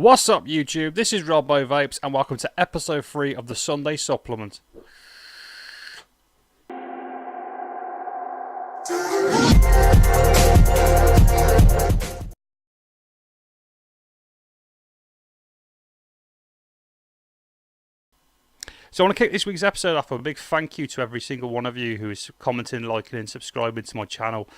What's up YouTube, this is Robbo Vapes and welcome to episode 3 of the Sunday Supplement. So I want to kick this week's episode off with a big thank you to every single one of you who is commenting, liking and subscribing to my channel.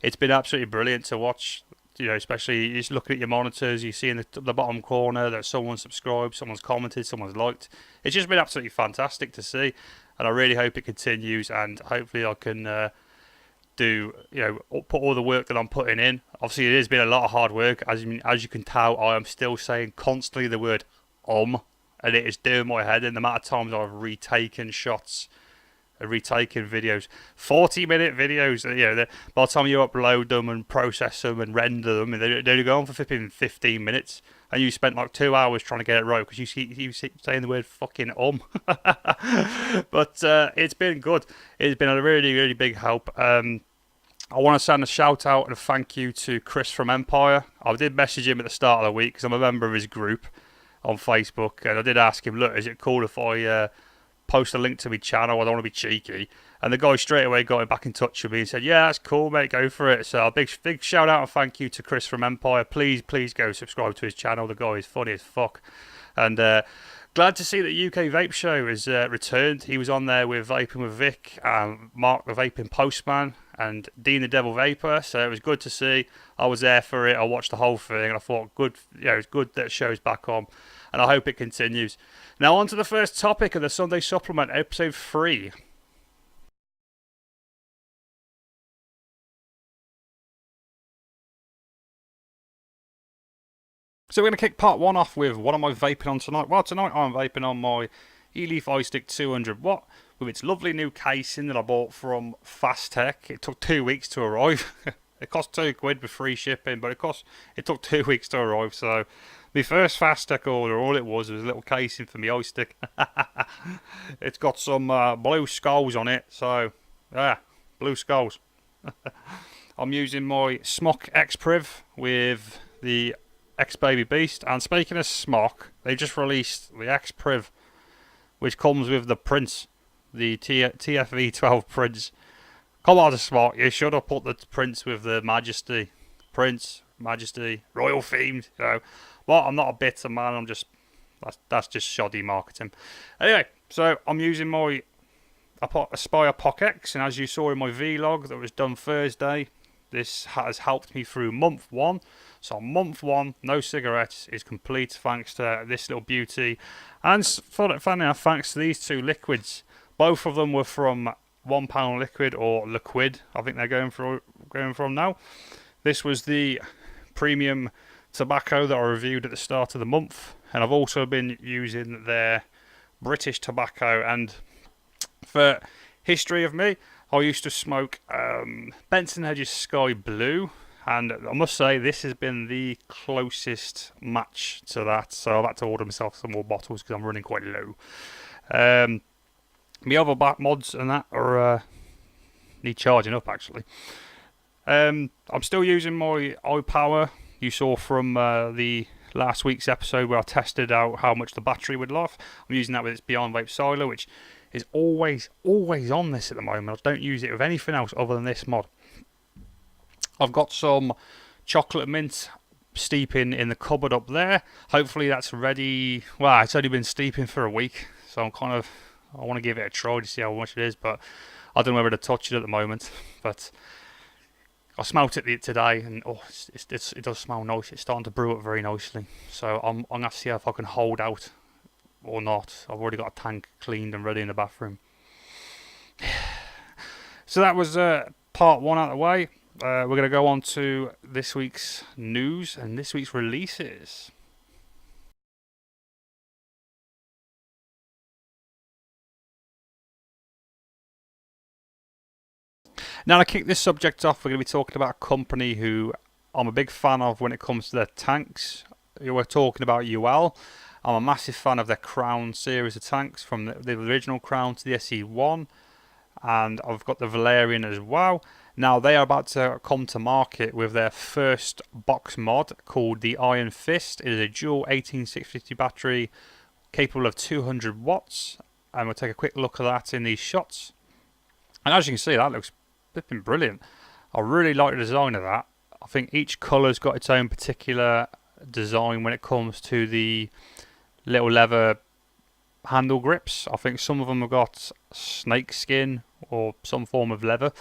It's been absolutely brilliant to watch, you know, especially just looking at your monitors, you see in the bottom corner that someone's subscribed, someone's commented, someone's liked. It's just been absolutely fantastic to see, and I really hope it continues, and hopefully I can put all the work that I'm putting in. Obviously it has been a lot of hard work, as you can tell. I am still saying constantly the word and it is doing my head in the amount of times I've retaken shots, retaken videos, 40-minute videos. You know, by the time you upload them and process them and render them, they go on for 15 minutes, and you spent like 2 hours trying to get it right because you keep saying the word fucking But it's been good. It's been a really big help. I want to send a shout out and a thank you to Chris from Empire. I did message him at the start of the week because I'm a member of his group on Facebook, and I did ask him, look, is it cool if I post a link to my channel? I don't want to be cheeky. And the guy straight away got back in touch with me and said, yeah, that's cool, mate, go for it. So a big shout out and thank you to Chris from Empire. Please go subscribe to his channel. The guy is funny as fuck. And glad to see that UK Vape Show has returned. He was on there with Vaping with Vic, Mark the Vaping Postman, and Dean the Devil Vapor. So it was good to see. I was there for it. I watched the whole thing, and I thought, good, it's good that show's back on, and I hope it continues. Now on to the first topic of the Sunday Supplement, episode 3. So we're going to kick part 1 off with what am I vaping on tonight? Well, tonight I'm vaping on my eleaf istick 200 watt with its lovely new casing that I bought from Fasttech. It took 2 weeks to arrive. It cost £2 with free shipping, but it took 2 weeks to arrive. So my first Fasttech order, all it was a little casing for my istick. It's got some blue skulls on it, so yeah, blue skulls. I'm using my smock ep3 with the X-Baby Beast, and speaking of smock, they just released the ep3, which comes with the Prince, the TFV12 Prince. Come on, smock, you should have put the Prince with the Majesty, Prince, Majesty, Royal themed. You know, well, I'm not a bitter man. That's just shoddy marketing. Anyway, so I'm using my Aspire POC X, and as you saw in my vlog that was done Thursday, this has helped me through month 1. So month 1, no cigarettes, is complete thanks to this little beauty. And funny enough, thanks to these 2 liquids. Both of them were from £1 liquid or liquid, I think they're going from now. This was the premium tobacco that I reviewed at the start of the month. And I've also been using their British tobacco. And for history of me, I used to smoke Benson Hedges Sky Blue, and I must say this has been the closest match to that, so I've had to order myself some more bottles because I'm running quite low. My other back mods and that are need charging up actually. I'm still using my iPower you saw from the last week's episode where I tested out how much the battery would last. I'm using that with its Beyond Vape Silo, which is always on this at the moment. I don't use it with anything else other than this mod. I've got some chocolate mint steeping in the cupboard up there. Hopefully that's ready. Well, it's only been steeping for a week, so I want to give it a try to see how much it is, but I don't know whether to touch it at the moment. But I smelt it today, and it does smell nice. It's starting to brew up very nicely. So I'm going to have to see if I can hold out or not. I've already got a tank cleaned and ready in the bathroom. So that was part 1 out of the way. We're going to go on to this week's news and this week's releases. Now to kick this subject off, we're going to be talking about a company who I'm a big fan of when it comes to their tanks. We're talking about UL. I'm a massive fan of their Crown series of tanks, from the original Crown to the SE1. and I've got the Valerian as well. Now they are about to come to market with their first box mod called the Iron Fist. It is a dual 18650 battery capable of 200 watts, and we'll take a quick look at that in these shots. And as you can see, that looks flipping brilliant. I really like the design of that. I think each colour's got its own particular design when it comes to the little leather handle grips. I think some of them have got snake skin or some form of leather.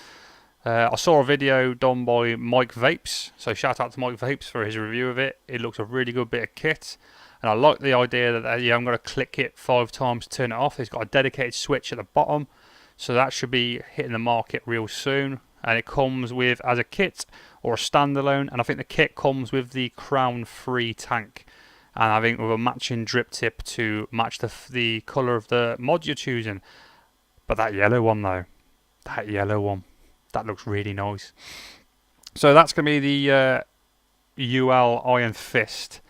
I saw a video done by Mike Vapes, so shout out to Mike Vapes for his review of it. It looks a really good bit of kit, and I like the idea that I'm going to click it 5 times to turn it off. It's got a dedicated switch at the bottom, so that should be hitting the market real soon. And it comes with as a kit or a standalone, and I think the kit comes with the crown free tank, and I think with a matching drip tip to match the colour of the mod you're choosing. But that yellow one though, that looks really nice. So that's going to be the UL Iron Fist.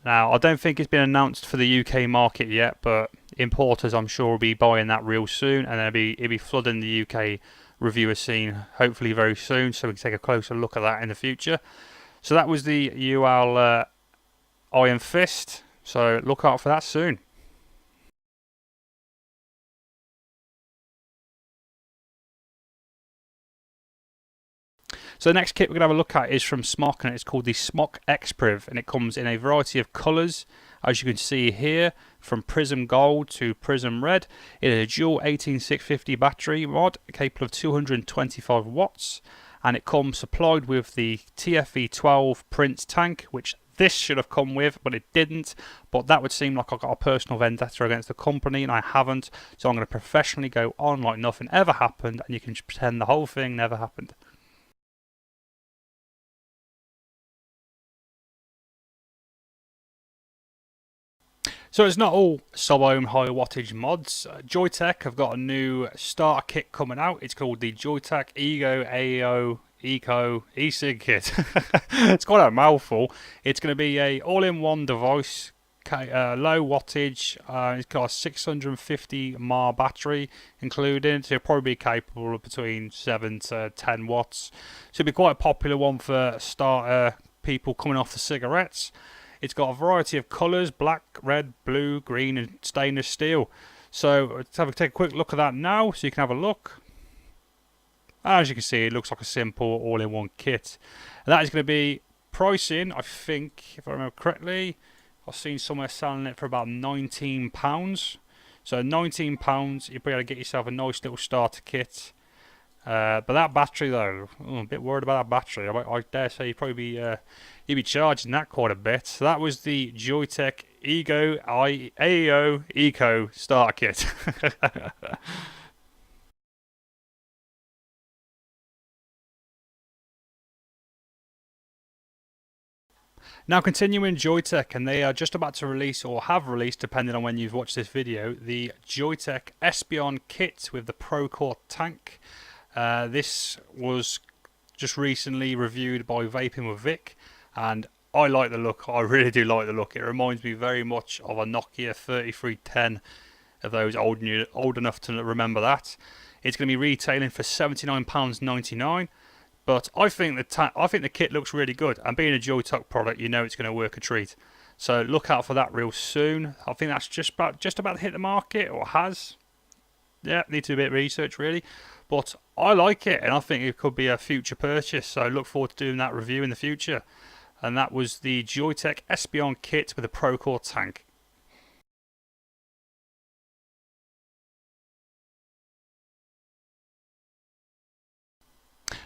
Now, I don't think it's been announced for the UK market yet, but importers I'm sure will be buying that real soon, and it'll be flooding the UK reviewer scene hopefully very soon, so we can take a closer look at that in the future. So that was the UL Iron Fist, so look out for that soon. So the next kit we're going to have a look at is from Smock, and it's called the Smock ecig, and it comes in a variety of colours, as you can see here, from Prism Gold to Prism Red. It is a dual 18650 battery mod capable of 225 watts, and it comes supplied with the TFE12 Prince tank, which this should have come with, but it didn't. But that would seem like I've got a personal vendetta against the company, and I haven't. So I'm going to professionally go on like nothing ever happened, and you can pretend the whole thing never happened. So it's not all sub-ohm high wattage mods. Joytech have got a new starter kit coming out. It's called the Joytech Eco ecig kit. It's quite a mouthful. It's going to be a all-in-one device, low wattage. It's got a 650 mAh battery included, so it'll probably be capable of between 7 to 10 watts. So it'll be quite a popular one for starter people coming off the cigarettes. It's got a variety of colours: black, red, blue, green and stainless steel. So let's take a quick look at that now so you can have a look. As you can see, it looks like a simple all-in-one kit. And that is going to be pricing, I think, if I remember correctly, I've seen somewhere selling it for about £19. So £19, you'll be able to get yourself a nice little starter kit. But that battery though, I'm a bit worried about that battery. I dare say you'd be charging that quite a bit. So that was the Joytech Eco starter kit. Now continuing Joytech, and they are just about to release, or have released depending on when you've watched this video, the Joytech Espion kit with the Procore tank. This was just recently reviewed by Vaping with Vic, and I like the look. I really do like the look. It reminds me very much of a Nokia 3310, of those old enough to remember that. It's going to be retailing for £79.99, but I think the kit looks really good, and being a Joytech product, you know it's going to work a treat. So look out for that real soon. I think that's just about to hit the market, or has. Yeah, need to do a bit of research really, but I like it, and I think it could be a future purchase, so I look forward to doing that review in the future. And that was the Joytech Espion kit with a Procore tank.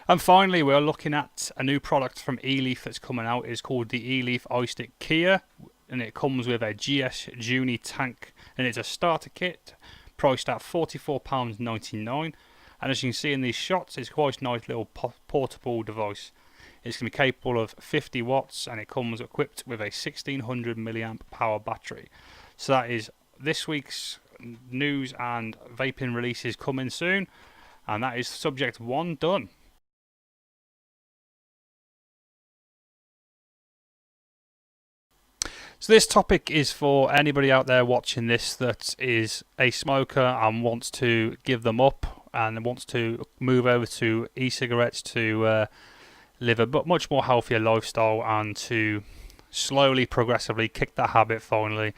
And finally, we're looking at a new product from eleaf that's coming out. It's called the eleaf istick Kia, and it comes with a GS Juni tank, and it's a starter kit priced at £44.99. And as you can see in these shots, it's quite a nice little portable device. It's going to be capable of 50 watts, and it comes equipped with a 1600 milliamp power battery. So that is this week's news and vaping releases coming soon, and that is subject 1 done. So this topic is for anybody out there watching this that is a smoker and wants to give them up and wants to move over to e-cigarettes to live a much more healthier lifestyle and to slowly, progressively kick that habit finally,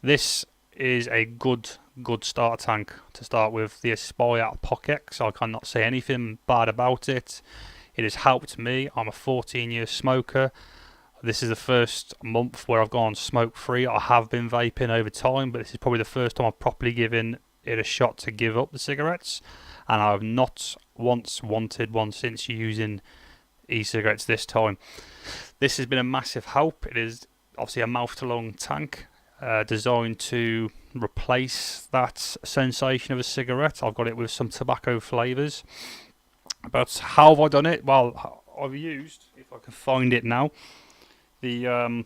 this is a good starter tank to start with. The Aspire Pocket, so I cannot say anything bad about it. It has helped me. I'm a 14-year smoker. This is the first month where I've gone smoke free. I have been vaping over time, but this is probably the first time I've properly given it a shot to give up the cigarettes, and I have not once wanted one since using e-cigarettes this time. This has been a massive help. It is obviously a mouth to lung tank designed to replace that sensation of a cigarette. I've got it with some tobacco flavours. But how have I done it? Well, I've used, if I can find it now, the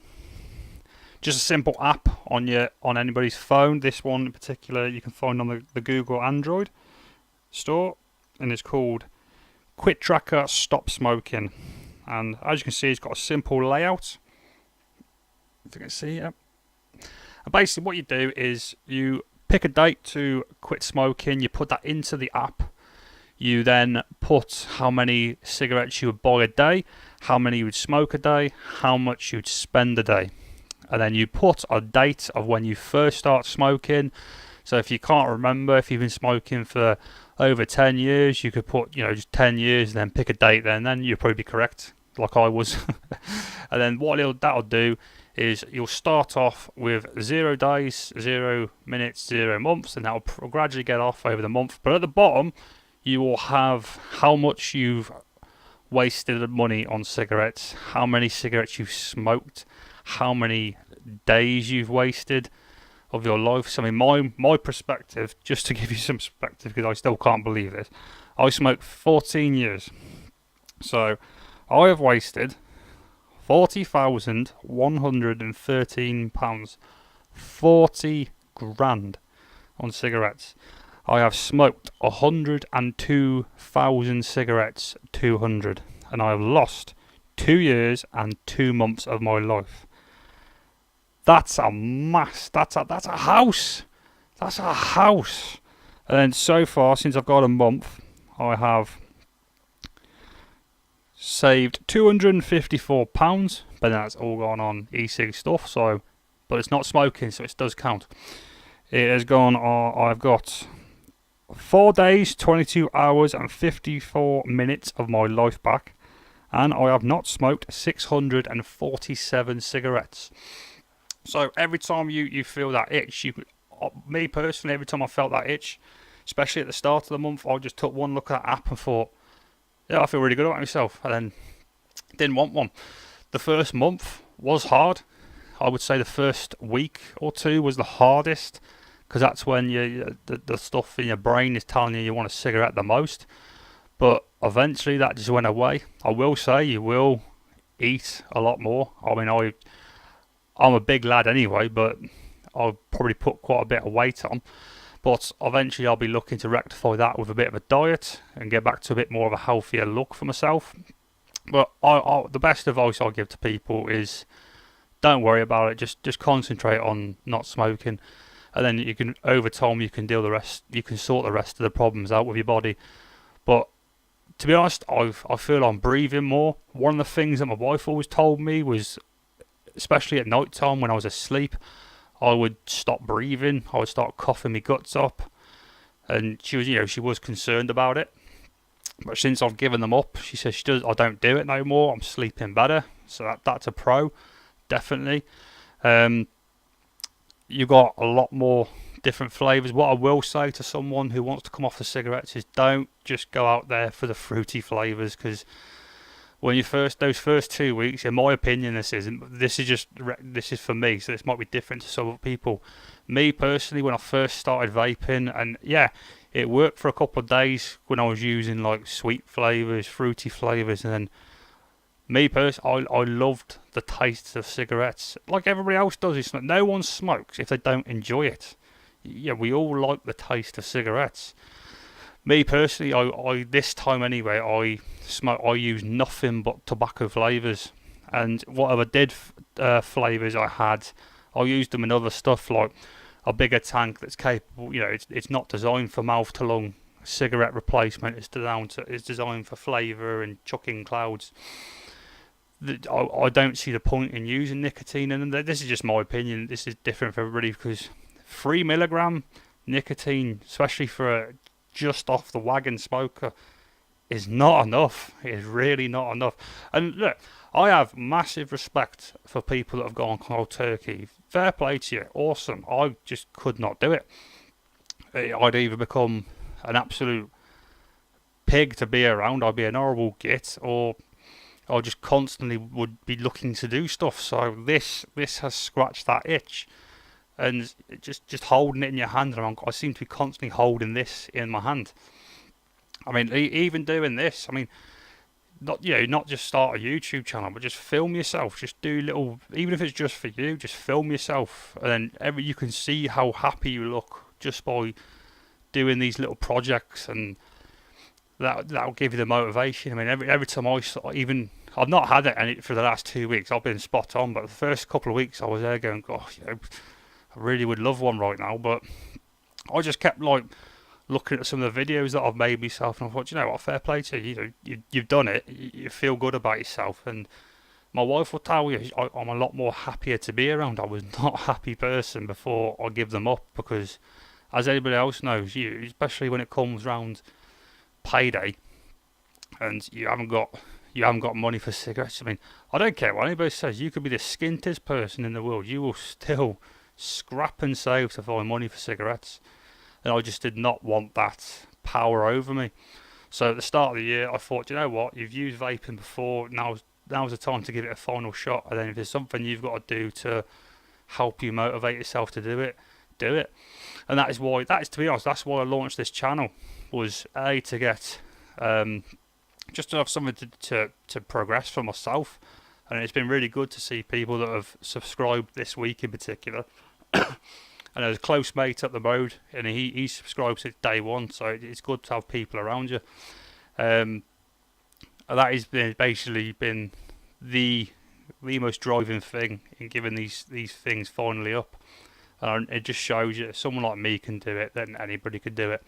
just a simple app on anybody's phone. This one in particular you can find on the Google Android store, and it's called Quit Tracker Stop Smoking. And as you can see, it's got a simple layout. If you can see it. And basically what you do is you pick a date to quit smoking, you put that into the app. You then put how many cigarettes you would buy a day, how many you would smoke a day, how much you'd spend a day. And then you put a date of when you first start smoking. So if you can't remember, if you've been smoking for over 10 years, you could put, just 10 years and then pick a date then you'll probably be correct, like I was. And then what that'll do is you'll start off with 0 days, 0 minutes, 0 months, and that'll gradually get off over the month. But at the bottom, you will have how much you've wasted money on cigarettes, how many cigarettes you've smoked, how many days you've wasted of your life. So I mean, my perspective, just to give you some perspective, because I still can't believe this, I smoked 14 years. So I have wasted £40,113, 40 grand on cigarettes. I have smoked 102,000 cigarettes, 200, and I have lost 2 years and 2 months of my life. That's a mass. That's a house. That's a house. And then so far, since I've got a month, I have saved £254, but that's all gone on e-cig stuff. So, but it's not smoking, so it does count. It has gone. I've got 4 days, 22 hours, and 54 minutes of my life back, and I have not smoked 647 cigarettes. So every time you feel that itch, me personally, every time I felt that itch, especially at the start of the month, I just took one look at that app and thought, yeah, I feel really good about myself, and then didn't want one. The first month was hard. I would say the first week or two was the hardest, because that's when the stuff in your brain is telling you want a cigarette the most. But eventually that just went away. I will say you will eat a lot more. I mean, I'm a big lad anyway, but I'll probably put quite a bit of weight on. But eventually I'll be looking to rectify that with a bit of a diet and get back to a bit more of a healthier look for myself. But the best advice I'll give to people is don't worry about it. Just concentrate on not smoking. And then you can, over time, you can sort the rest of the problems out with your body. But to be honest, I feel I'm breathing more. One of the things that my wife always told me was, especially at night time when I was asleep, I would stop breathing. I would start coughing my guts up, and she was concerned about it. But since I've given them up, she says I don't do it no more. I'm sleeping better, so that's a pro, definitely. You got a lot more different flavours. What I will say to someone who wants to come off the cigarettes is don't just go out there for the fruity flavours, because when those first 2 weeks, in my opinion, this is for me, so this might be different to some other people. Me personally, when I first started vaping, and yeah, it worked for a couple of days when I was using like sweet flavours, fruity flavours, and then me personally, I loved the taste of cigarettes, like everybody else does. No one smokes if they don't enjoy it. Yeah, we all like the taste of cigarettes. Me personally, I this time anyway, I use nothing but tobacco flavours, and whatever flavours I had, I used them in other stuff, like a bigger tank that's capable. It's not designed for mouth to lung cigarette replacement is designed for flavour and chucking clouds. I don't see the point in using nicotine in them. This is just my opinion. This is different for everybody, because 3 mg nicotine, especially for a just off the wagon smoker, is not enough. It is really not enough. And look, I have massive respect for people that have gone cold turkey. Fair play to you, awesome. I just could not do it. I'd either become an absolute pig to be around, I'd be an horrible git, or I just constantly would be looking to do stuff. So this has scratched that itch, and just holding it in your hand, and I seem to be constantly holding this in my hand. I mean, even doing this, I mean, not just start a YouTube channel, but just film yourself. Just do little, even if it's just for you, just film yourself, and then you can see how happy you look just by doing these little projects, and that'll give you the motivation. I mean, every time I've not had it for the last 2 weeks. I've been spot on, but the first couple of weeks I was there going, gosh, I really would love one right now. But I just kept like looking at some of the videos that I've made myself, and I thought, you know what, fair play to you. You've done it. You feel good about yourself, and my wife will tell you I'm a lot more happier to be around. I was not a happy person before I give them up, because as anybody else knows, especially when it comes round payday and you haven't got money for cigarettes. I mean, I don't care what anybody says. You could be the skintiest person in the world, you will still scrap and save to find money for cigarettes. And I just did not want that power over me. So at the start of the year, I thought, you know what, you've used vaping before, now's the time to give it a final shot. And then if there's something you've got to do to help you motivate yourself to do it, do it. And to be honest, that's why I launched this channel, was to get just to have something to progress for myself. And it's been really good to see people that have subscribed this week in particular. And there's a close mate up the road, and he subscribes at day one, so it's good to have people around you. And that has basically been the most driving thing in giving these things finally up. And it just shows you, if someone like me can do it, then anybody could do it.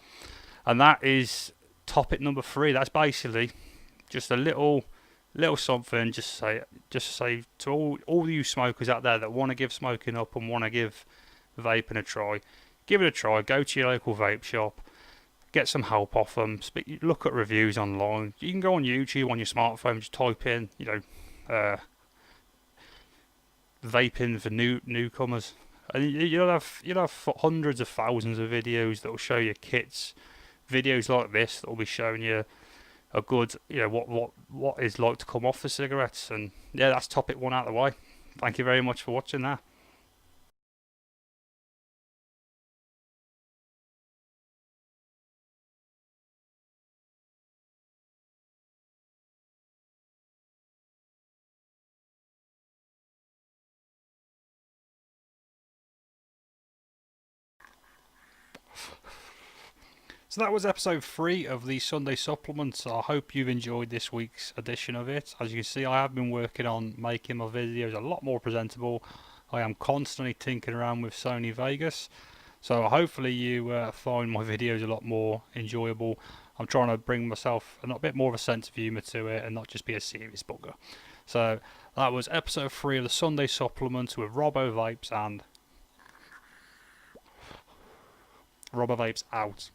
And that is topic number 3. That's basically just a little something, just say to all you smokers out there that want to give smoking up and want to give vaping a try, give it a try. Go to your local vape shop, get some help off them, look at reviews online. You can go on YouTube on your smartphone, just type in, vaping for newcomers, and you'll have hundreds of thousands of videos that will show you kits, videos like this that will be showing you a good, what is like to come off the cigarettes. And yeah, that's topic 1 out of the way. Thank you very much for watching that. So that was episode 3 of the Sunday Supplements. I hope you've enjoyed this week's edition of it. As you can see, I have been working on making my videos a lot more presentable. I am constantly tinkering around with Sony Vegas. So hopefully you find my videos a lot more enjoyable. I'm trying to bring myself a bit more of a sense of humour to it and not just be a serious bugger. So that was episode 3 of the Sunday Supplements with Robbo Vapes, and Robbo Vapes out.